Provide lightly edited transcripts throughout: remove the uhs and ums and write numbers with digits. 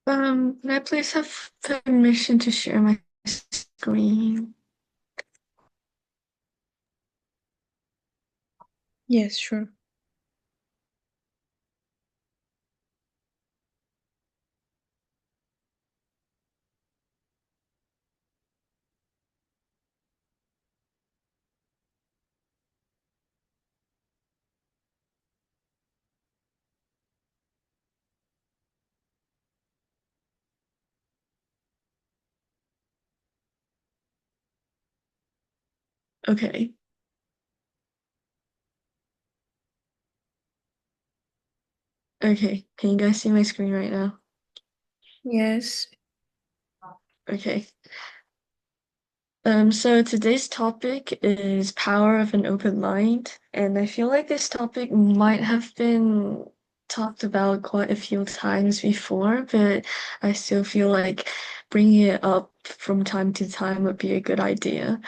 Can I please have permission to share my screen? Yes, sure. Okay. Okay. Can you guys see my screen right now? Yes. Okay. So today's topic is power of an open mind, and I feel like this topic might have been talked about quite a few times before, but I still feel like bringing it up from time to time would be a good idea.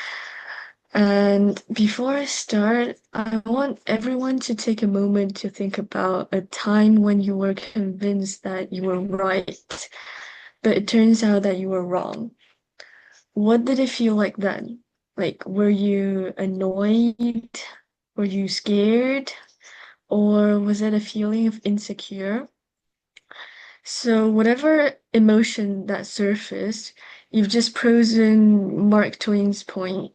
And before I start, I want everyone to take a moment to think about a time when you were convinced that you were right, but it turns out that you were wrong. What did it feel like then? Like, were you annoyed? Were you scared? Or was it a feeling of insecure? So, whatever emotion that surfaced, you've just proven Mark Twain's point.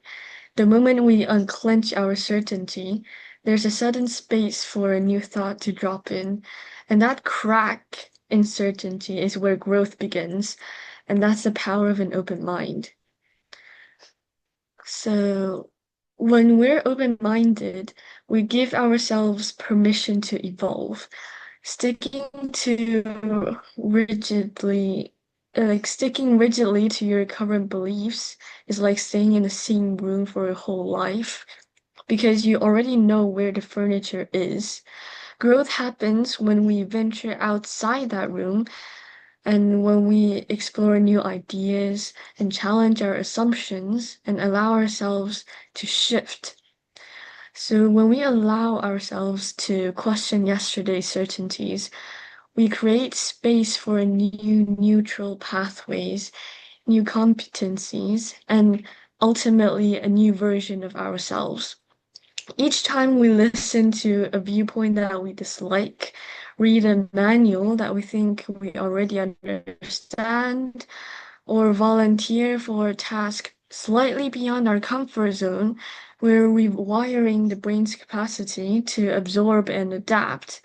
The moment we unclench our certainty, there's a sudden space for a new thought to drop in. And that crack in certainty is where growth begins. And that's the power of an open mind. So when we're open-minded, we give ourselves permission to evolve. Sticking rigidly to your current beliefs is like staying in the same room for a whole life because you already know where the furniture is. Growth happens when we venture outside that room and when we explore new ideas and challenge our assumptions and allow ourselves to shift. So when we allow ourselves to question yesterday's certainties, we create space for new neutral pathways, new competencies, and ultimately a new version of ourselves. Each time we listen to a viewpoint that we dislike, read a manual that we think we already understand, or volunteer for a task slightly beyond our comfort zone, we're rewiring the brain's capacity to absorb and adapt.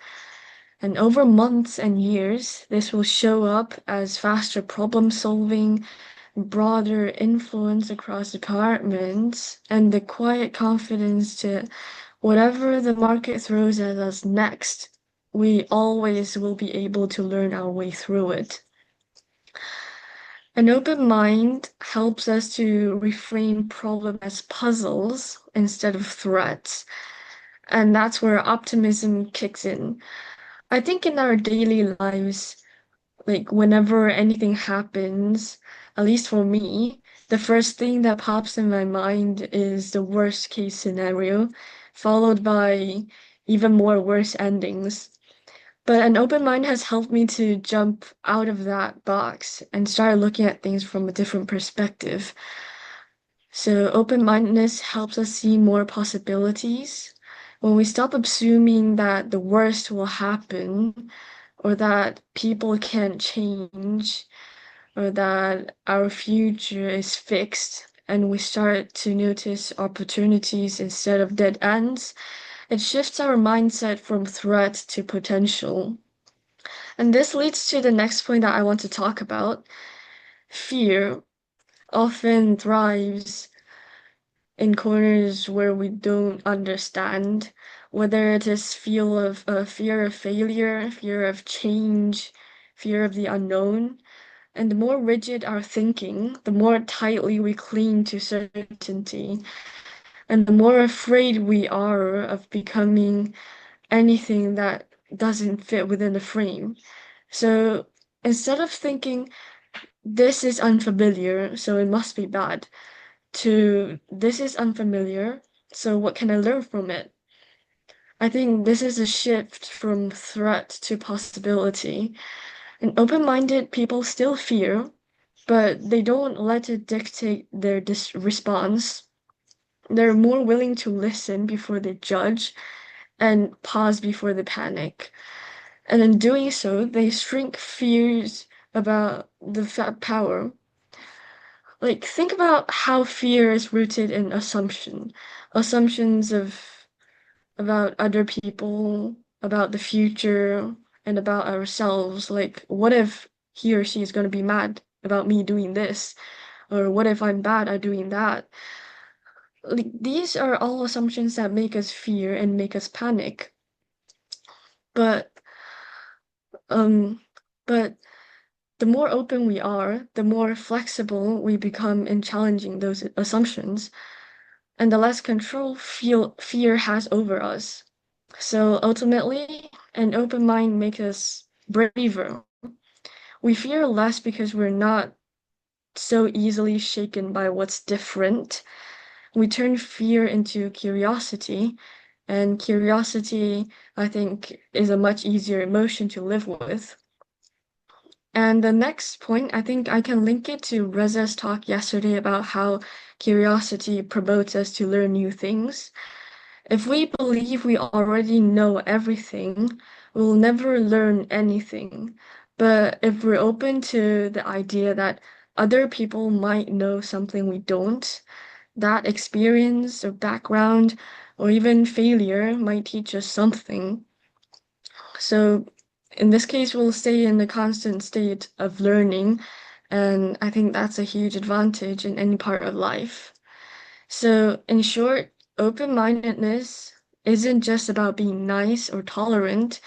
And over months and years, this will show up as faster problem solving, broader influence across departments, and the quiet confidence to whatever the market throws at us next, we always will be able to learn our way through it. An open mind helps us to reframe problems as puzzles instead of threats, and that's where optimism kicks in. I think in our daily lives, like whenever anything happens, at least for me, the first thing that pops in my mind is the worst case scenario, followed by even more worse endings. But an open mind has helped me to jump out of that box and start looking at things from a different perspective. So open-mindedness helps us see more possibilities. When we stop assuming that the worst will happen, or that people can't change, or that our future is fixed, and we start to notice opportunities instead of dead ends, it shifts our mindset from threat to potential. And this leads to the next point that I want to talk about. Fear often thrives in corners where we don't understand, whether it is fear of failure, fear of change, fear of the unknown. And the more rigid our thinking, the more tightly we cling to certainty, and the more afraid we are of becoming anything that doesn't fit within the frame. So instead of thinking, this is unfamiliar, so it must be bad, to this is unfamiliar, so what can I learn from it? I think this is a shift from threat to possibility. And open-minded people still fear, but they don't let it dictate their response. They're more willing to listen before they judge and pause before they panic. And in doing so, they shrink fears about the power. Like, think about how fear is rooted in assumptions about other people, about the future, and about ourselves. Like, what if he or she is going to be mad about me doing this? Or what if I'm bad at doing that? Like, these are all assumptions that make us fear and make us panic. But um but the more open we are, the more flexible we become in challenging those assumptions, and the less control fear has over us. So ultimately, an open mind makes us braver. We fear less because we're not so easily shaken by what's different. We turn fear into curiosity, and curiosity, I think, is a much easier emotion to live with. And the next point, I think I can link it to Reza's talk yesterday about how curiosity promotes us to learn new things. If we believe we already know everything, we'll never learn anything. But if we're open to the idea that other people might know something we don't, that experience or background or even failure might teach us something. So in this case, we'll stay in the constant state of learning, and I think that's a huge advantage in any part of life. So, in short, open-mindedness isn't just about being nice or tolerant.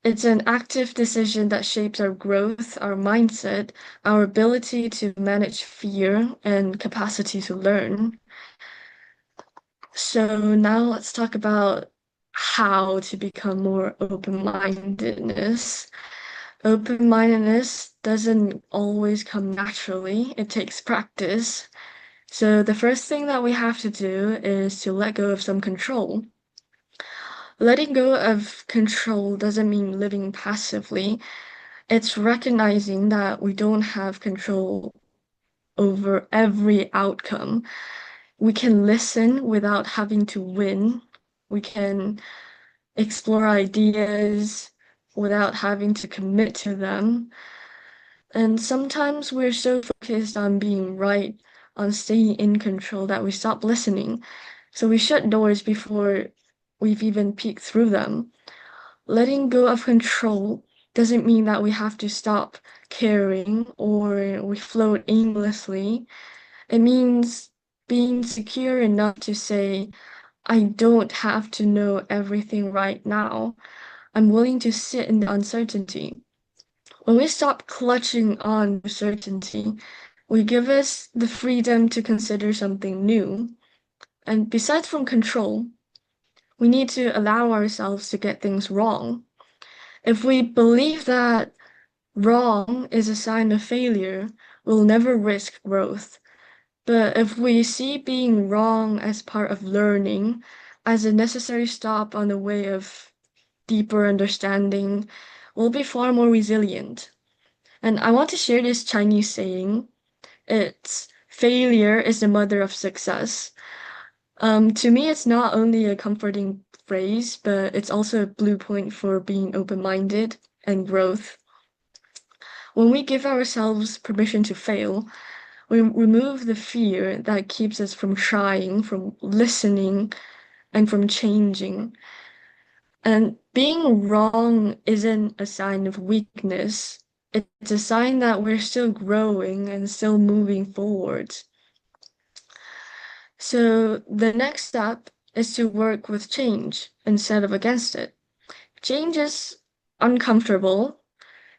It's an active decision that shapes our growth, our mindset, our ability to manage fear, and capacity to learn. So now let's talk about how to become more open-mindedness. Open-mindedness doesn't always come naturally. It takes practice. So the first thing that we have to do is to let go of some control. Letting go of control doesn't mean living passively. It's recognizing that we don't have control over every outcome. We can listen without having to win. We can explore ideas without having to commit to them. And sometimes we're so focused on being right, on staying in control, that we stop listening. So we shut doors before we've even peeked through them. Letting go of control doesn't mean that we have to stop caring or we float aimlessly. It means being secure enough to say, I don't have to know everything right now. I'm willing to sit in the uncertainty. When we stop clutching on to certainty, we give us the freedom to consider something new. And besides from control, we need to allow ourselves to get things wrong. If we believe that wrong is a sign of failure, we'll never risk growth. But if we see being wrong as part of learning, as a necessary stop on the way of deeper understanding, we'll be far more resilient. And I want to share this Chinese saying. It's failure is the mother of success. To me, it's not only a comforting phrase, but it's also a blue point for being open-minded and growth. When we give ourselves permission to fail, we remove the fear that keeps us from trying, from listening, and from changing. And being wrong isn't a sign of weakness. It's a sign that we're still growing and still moving forward. So the next step is to work with change instead of against it. Change is uncomfortable.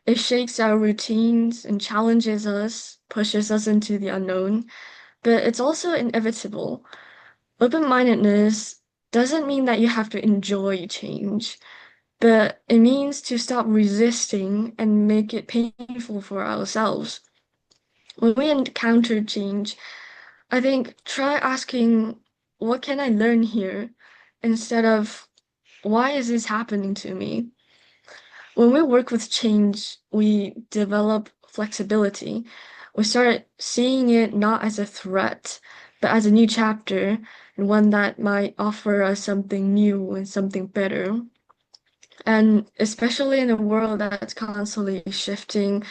It shakes our routines and challenges us, pushes us into the unknown, but it's also inevitable. Open-mindedness doesn't mean that you have to enjoy change, but it means to stop resisting and make it painful for ourselves. When we encounter change, I think try asking, what can I learn here? Instead of, why is this happening to me? When we work with change, we develop flexibility. We start seeing it not as a threat, but as a new chapter and one that might offer us something new and something better. And especially in a world that's constantly shifting,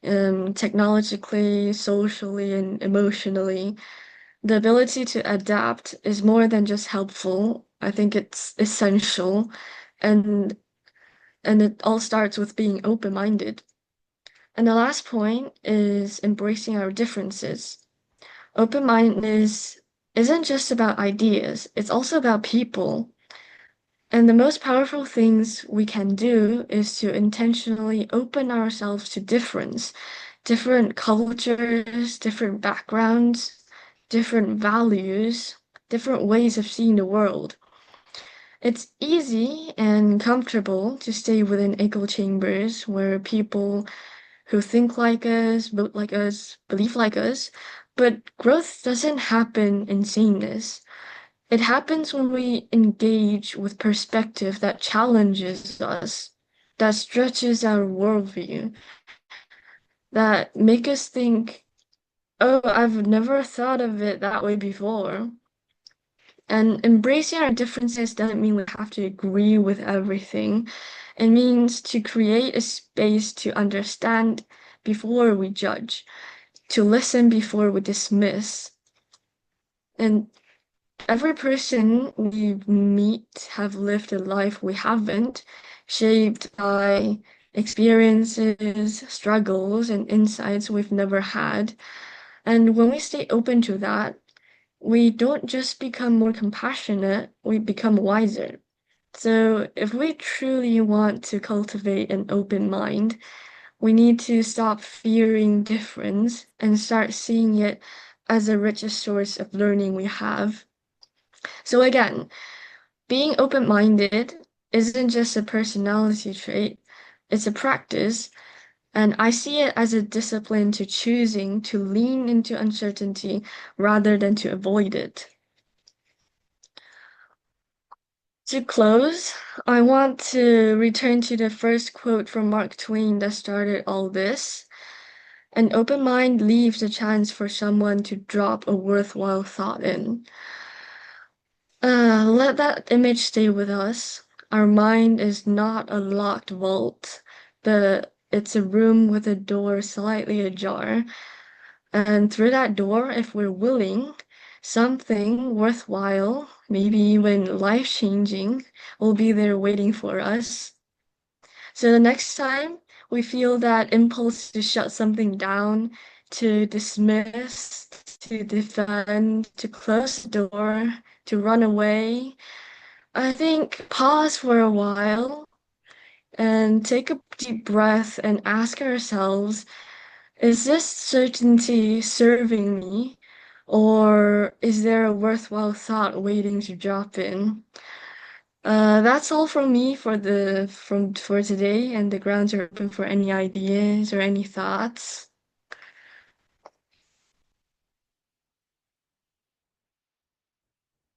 technologically, socially, and emotionally, the ability to adapt is more than just helpful. I think it's essential. And and it all starts with being open-minded. And the last point is embracing our differences. Open-mindedness isn't just about ideas, it's also about people. And the most powerful things we can do is to intentionally open ourselves to difference, different cultures, different backgrounds, different values, different ways of seeing the world. It's easy and comfortable to stay within echo chambers where people who think like us, vote like us, believe like us, but growth doesn't happen in sameness. It happens when we engage with perspective that challenges us, that stretches our worldview, that make us think, oh, I've never thought of it that way before. And embracing our differences doesn't mean we have to agree with everything. It means to create a space to understand before we judge, to listen before we dismiss. And every person we meet have lived a life we haven't, shaped by experiences, struggles, and insights we've never had. And when we stay open to that, we don't just become more compassionate, we become wiser. So, if we truly want to cultivate an open mind, we need to stop fearing difference and start seeing it as the richest source of learning we have. So, again, being open-minded isn't just a personality trait, it's a practice. And I see it as a discipline to choosing to lean into uncertainty rather than to avoid it. To close, I want to return to the first quote from Mark Twain that started all this. An open mind leaves a chance for someone to drop a worthwhile thought in. Let that image stay with us. Our mind is not a locked vault, but it's a room with a door slightly ajar. And through that door, if we're willing, something worthwhile, maybe even life-changing, will be there waiting for us. So the next time we feel that impulse to shut something down, to dismiss, to defend, to close the door, to run away, I think pause for a while and take a deep breath and ask ourselves, is this certainty serving me? Or is there a worthwhile thought waiting to drop in? That's all from me for today, and the grounds are open for any ideas or any thoughts.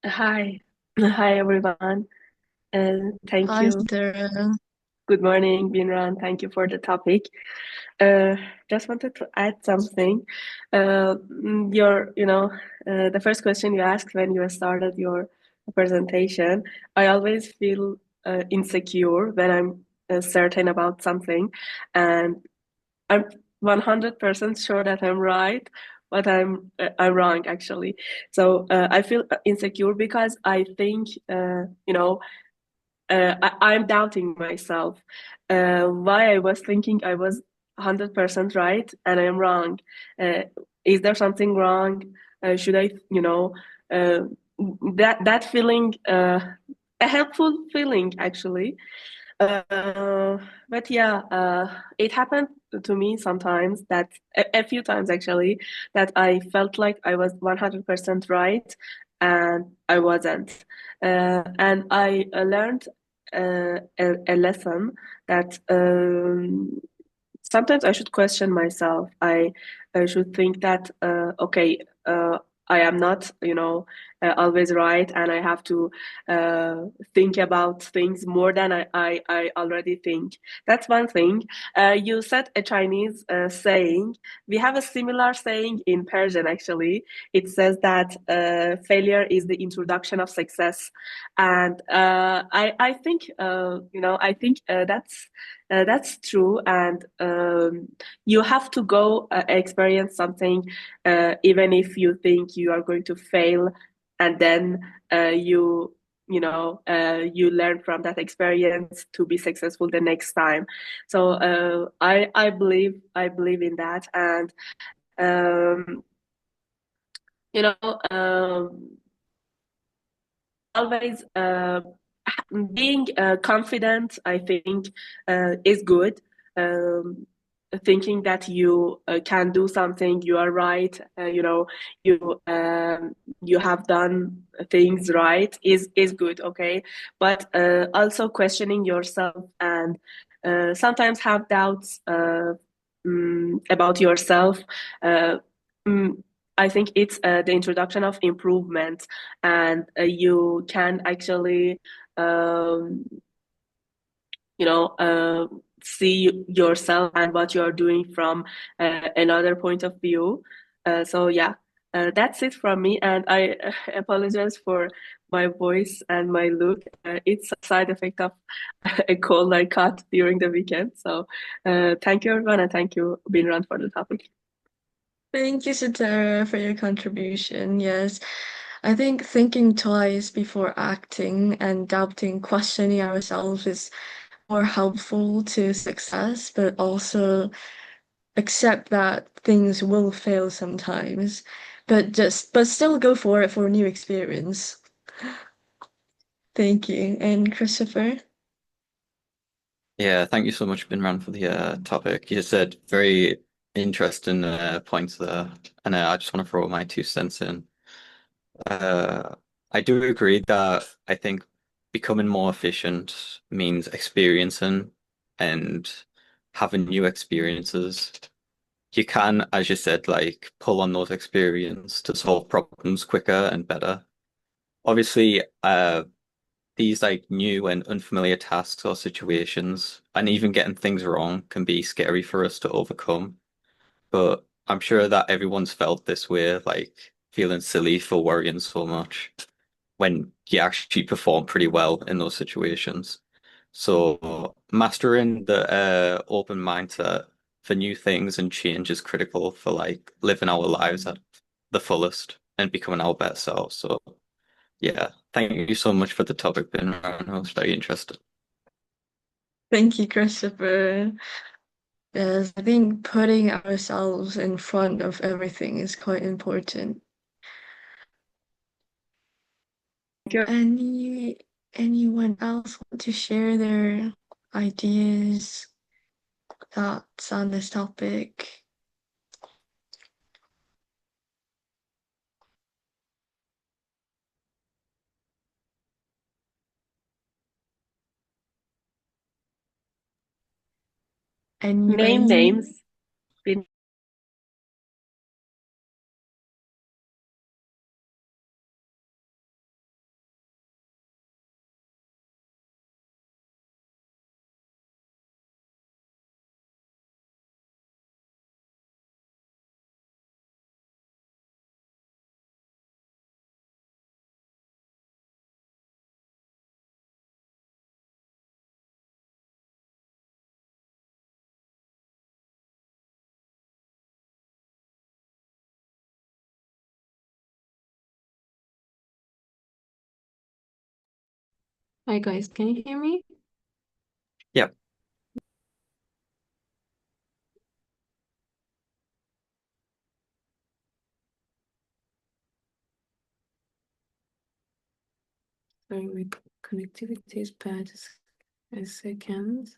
Hi. Hi, everyone. And thank Hi, you. Sarah. Good morning, Binran. Thank you for the topic. Uh, just wanted to add something. The first question you asked when you started your presentation, I always feel insecure when I'm certain about something, and I'm 100% sure that I'm right, but I'm wrong actually. So I feel insecure because I think I'm doubting myself. Why I was thinking I was 100% right and I'm wrong. Uh, is there something wrong? Should I, uh, that feeling, a helpful feeling actually. Uh, but yeah, it happened to me sometimes that a few times actually that I felt like I was 100% right and I wasn't. And I learned a lesson that sometimes I should question myself. I should think that okay, I am not, always right, and I have to think about things more than I already think. That's one thing. You said a Chinese saying. We have a similar saying in Persian, actually. It says that failure is the introduction of success, and I think I think that's true, and you have to go experience something, even if you think you are going to fail, and then you learn from that experience to be successful the next time. So I believe in that, and um, you know always being confident, I think, is good. Um, Thinking that you can do something, you are right, you have done things right is good, okay. But also questioning yourself, and sometimes have doubts about yourself. Uh, mm, I think it's the introduction of improvement, and you can actually um, see yourself and what you're doing from another point of view. So yeah, that's it from me, and I apologize for my voice and my look. It's a side effect of a cold I caught during the weekend. So thank you, everyone, and thank you, Binran, for the topic. Thank you, Sitara, for your contribution. Yes, I think thinking twice before acting and doubting, questioning ourselves is more helpful to success, but also accept that things will fail sometimes, but still go for it for a new experience. Thank you. And Christopher? Yeah, thank you so much, Binran, for the topic. You said very interesting points there, and I just want to throw my 2 cents in. Uh, I do agree that I think becoming more efficient means experiencing and having new experiences. You can, as you said, like pull on those experience to solve problems quicker and better. Obviously, these like new and unfamiliar tasks or situations, and even getting things wrong can be scary for us to overcome. But I'm sure that everyone's felt this way, like feeling silly for worrying so much when you actually perform pretty well in those situations. So mastering the open mindset for new things and change is critical for like living our lives at the fullest and becoming our best selves. So yeah, thank you so much for the topic, Ben. I was very interested. Thank you, Christopher. Yes, I think putting ourselves in front of everything is quite important. Thank you. Anyone else want to share their ideas, thoughts on this topic? Name Anybody? names. Bin- Hi guys, can you hear me? Yeah, Sorry, my connectivity is bad. A second.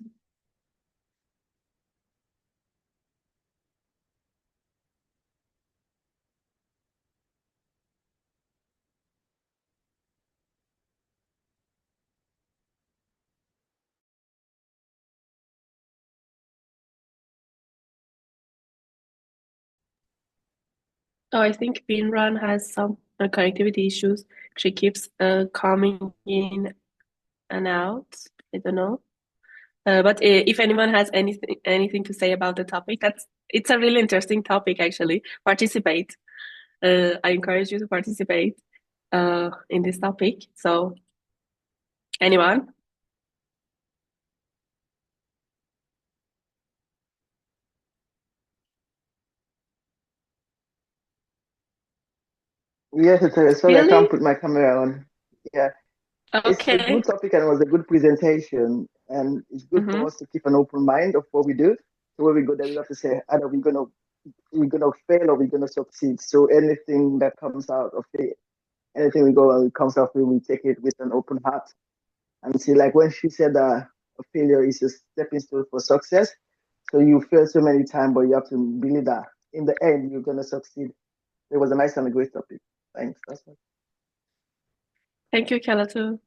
Oh, I think Binran has some connectivity issues. She keeps coming in and out. I don't know. But if anyone has anything to say about the topic, it's a really interesting topic actually. Participate. I encourage you to participate in this topic. So, anyone? Yes, sorry, I can't Really? put my camera on. Yeah, it's a good Okay. topic and it was a good presentation. And it's good Mm-hmm. for us to keep an open mind of what we do. So where we go there, we have to say, either we're gonna fail or we're gonna succeed. So anything that comes out of it, anything we go and it comes out of it, we take it with an open heart. And see, like when she said that a failure is a stepping stone for success. So you fail so many times, but you have to believe that in the end you're gonna succeed. It was a nice and a great topic. Thanks. That's all. Thank you, Kala, too.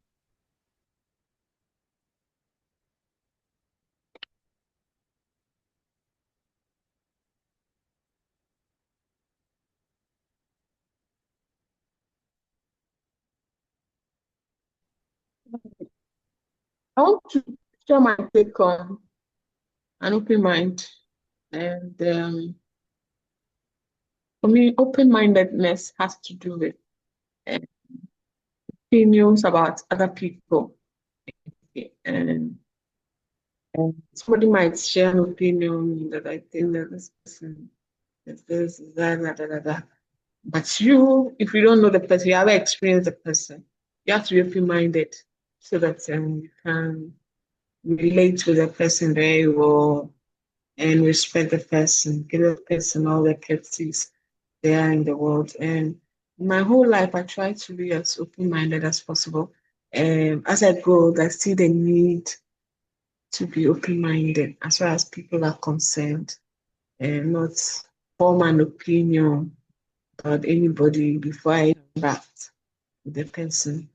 I want to share my take on an open mind. And for me, open-mindedness has to do with uh, opinions about other people. And, somebody might share an opinion that I think that this person is this, is that, that, that, that, that. But you, if you don't know the person, you haven't experienced the person, you have to be open-minded so that you can relate with the person very well and respect the person, give the person all the courtesies there in the world. And my whole life, I try to be as open-minded as possible. And as I grow, I see the need to be open-minded as far as people are concerned and not form an opinion about anybody before I interact with the person.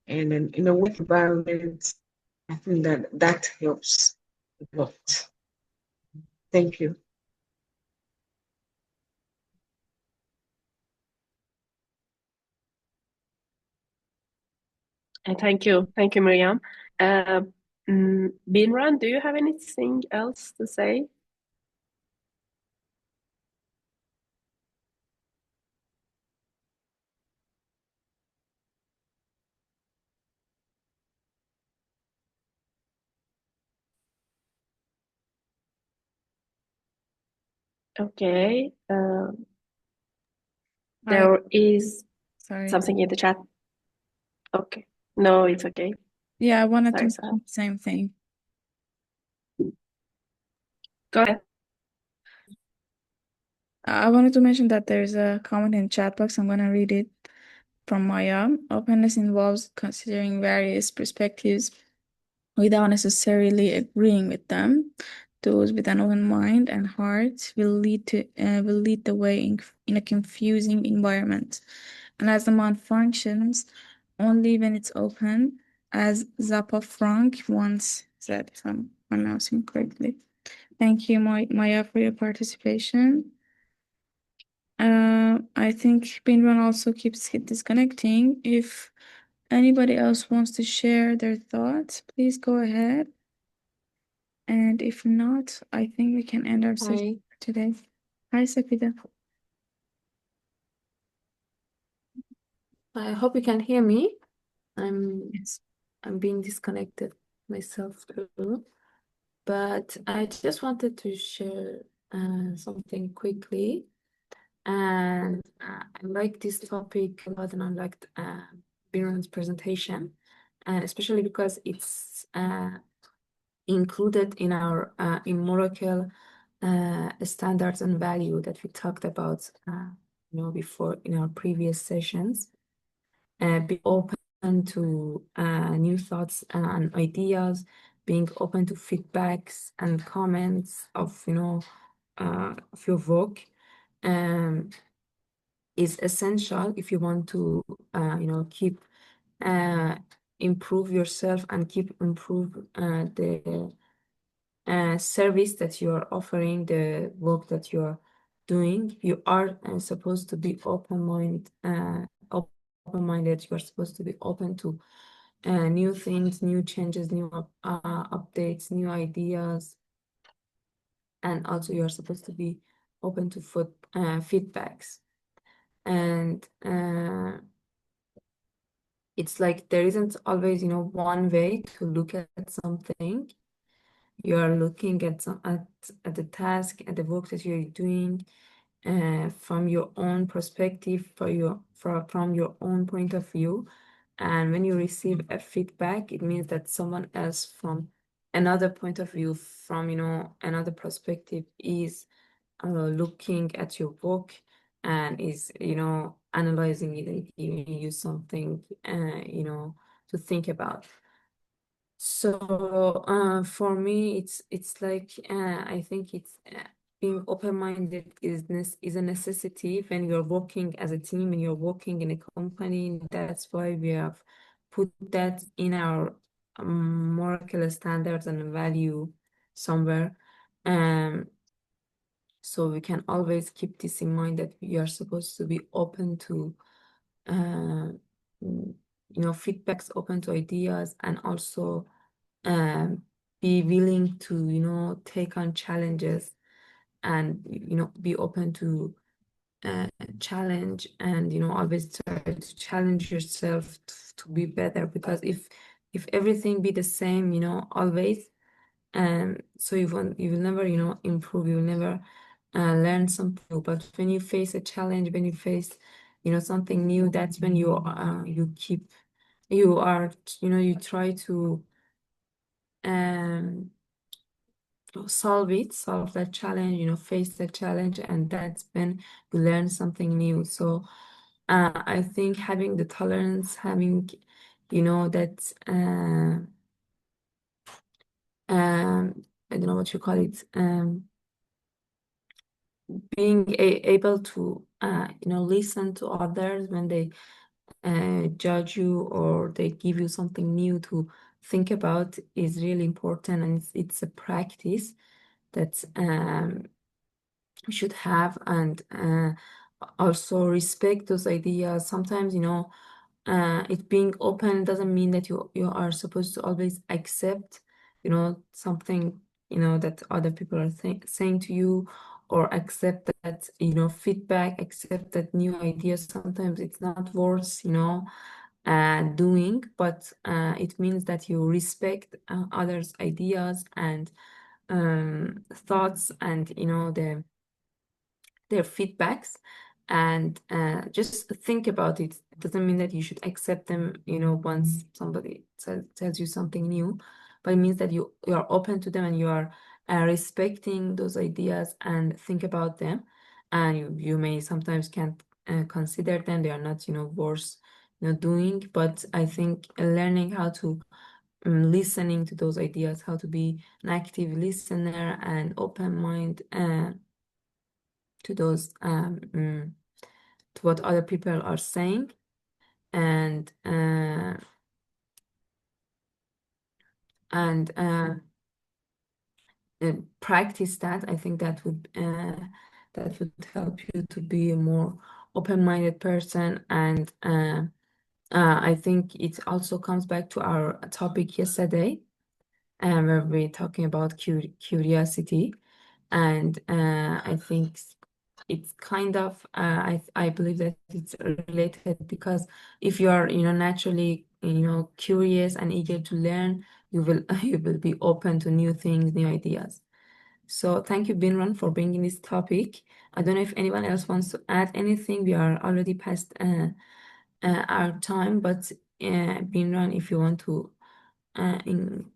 And then in a work environment, I think that helps a lot. Thank you. Thank you. Thank you, Miriam. Binran, do you have anything else to say? Okay. Hi. There is Sorry. something in the chat. Okay. No, it's okay. Yeah, I wanted to Sorry, say the same thing. Go ahead. I wanted to mention that there's a comment in chat box. I'm going to read it from Maya. Openness involves considering various perspectives without necessarily agreeing with them. Those with an open mind and heart will lead the way in a confusing environment. And as the mind functions only when it's open, as Zappa Frank once said, if I'm pronouncing correctly. Thank you, Maya, for your participation. I think Binran also keeps disconnecting. If anybody else wants to share their thoughts, please go ahead. And if not, I think we can end our session Hi. today. Hi, Safida. I hope you can hear me. Yes. I'm being disconnected myself too. But I just wanted to share something quickly. And I like this topic a lot, and I liked Biran's presentation, and especially because it's included in our in Moracle standards and value that we talked about before in our previous sessions. Be open to new thoughts and ideas, being open to feedbacks and comments of of your work is essential if you want to keep improve yourself and keep improve the service that you are offering, the work that you are doing. You are supposed to be open open-minded. You're supposed to be open to new things, new changes, new updates, new ideas. And also you're supposed to be open to feedbacks. And it's like there isn't always, one way to look at something. You are looking at the task, at the work that you're doing, from your own perspective, from your own point of view. And when you receive a feedback, it means that someone else from another point of view, from another perspective, is looking at your work and is analyzing it and giving you something to think about. So for me, it's like I think it's being open-minded is a necessity when you're working as a team and you're working in a company. That's why we have put that in our moral standards and value somewhere. So we can always keep this in mind that we are supposed to be open to feedbacks, open to ideas, and also be willing to take on challenges and be open to challenge, and always try to challenge yourself to be better, because if everything be the same always, so you will never improve, you will never learn something new. But when you face a challenge, when you face something new, that's when you try to solve that challenge, face that challenge, and that's when you learn something new. So I think having the tolerance, having that I don't know what you call it, being able to listen to others when they judge you or they give you something new to think about is really important, and it's a practice that we should have. And also respect those ideas. Sometimes it being open doesn't mean that you are supposed to always accept something that other people are saying to you, or accept that feedback, accept that new ideas. Sometimes it's not worth doing, but it means that you respect others' ideas and thoughts, and their feedbacks, and just think about it. It doesn't mean that you should accept them once somebody tells you something new, but it means that you are open to them, and you are respecting those ideas and think about them. And you may sometimes can't consider them, they are not worth doing. But I think learning how to listening to those ideas, how to be an active listener and open mind to those to what other people are saying, and and uh, practice that. I think that would help you to be a more open-minded person. And I think it also comes back to our topic yesterday, where we're talking about curiosity. And I think it's kind of I believe that it's related, because if you are naturally curious and eager to learn, you will you will be open to new things, new ideas. So thank you, Binran, for bringing this topic. I don't know if anyone else wants to add anything. We are already past our time, but Binran, if you want to do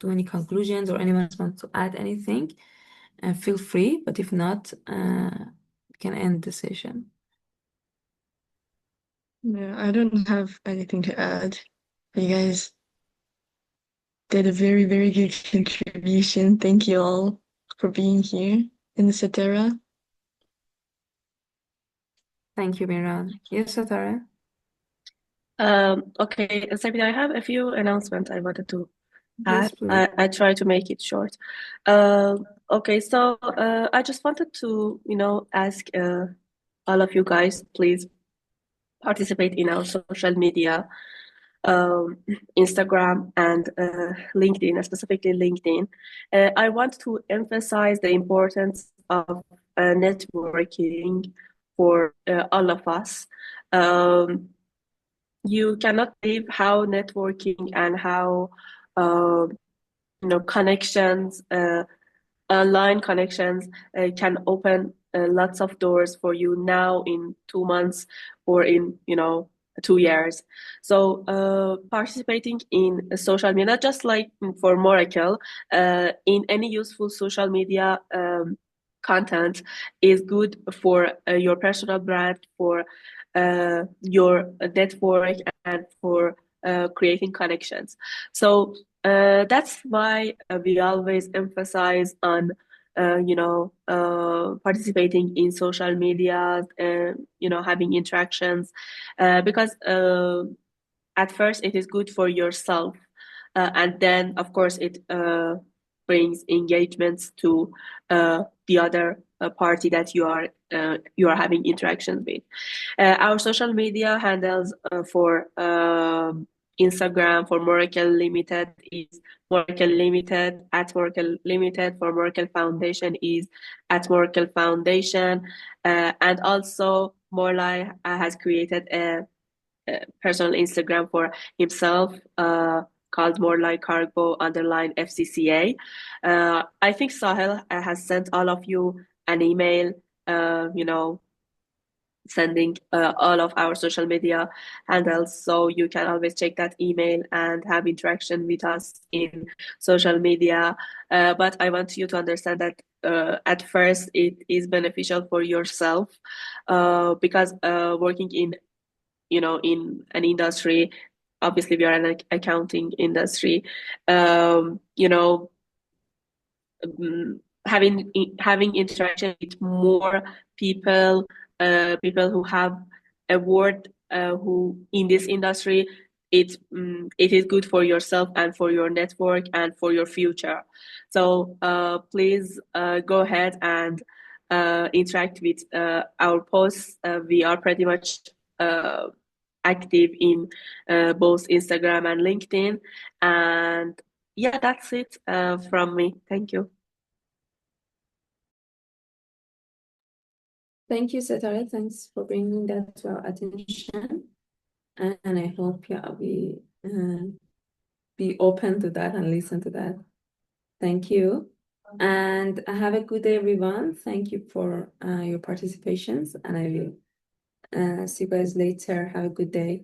any conclusions, or anyone else wants to add anything, feel free. But if not, we can end the session. Yeah, I don't have anything to add. You guys did a very, very good contribution. Thank you all for being here in the Satara. Thank you, Miran. Yes, Satara. Okay, Sabina, I have a few announcements I wanted to Yes, add. please. I try to make it short. Okay, so I just wanted to, ask all of you guys, please participate in our social media, Instagram and LinkedIn, specifically LinkedIn. I want to emphasize the importance of networking for all of us. You cannot believe how networking and how connections, online connections can open lots of doors for you now in 2 months or in 2 years. So participating in social media, not just like for Moracle, in any useful social media content is good for your personal brand, for your network, and for creating connections. So that's why we always emphasize on participating in social media and having interactions, because at first it is good for yourself, and then of course it brings engagements to the other party that you are having interactions with. Our social media handles for Instagram for Moracle Limited is Moracle Limited, at Moracle Limited. For Moracle Foundation is at Moracle Foundation, and also Morlai has created a personal Instagram for himself, called Morlai Cargo _FCCA. I think Sahel has sent all of you an email, sending all of our social media handles, so you can always check that email and have interaction with us in social media. But I want you to understand that at first it is beneficial for yourself, because working in an industry, obviously we are an accounting industry, having interaction with more people, people who have a word, who in this industry, it is good for yourself and for your network and for your future. So please go ahead and interact with our posts. We are pretty much active in both Instagram and LinkedIn. And yeah, that's it from me. Thank you. Thank you, Setare. Thanks for bringing that to our attention. And I hope we be open to that and listen to that. Thank you. And have a good day, everyone. Thank you for your participations. And I will see you guys later. Have a good day.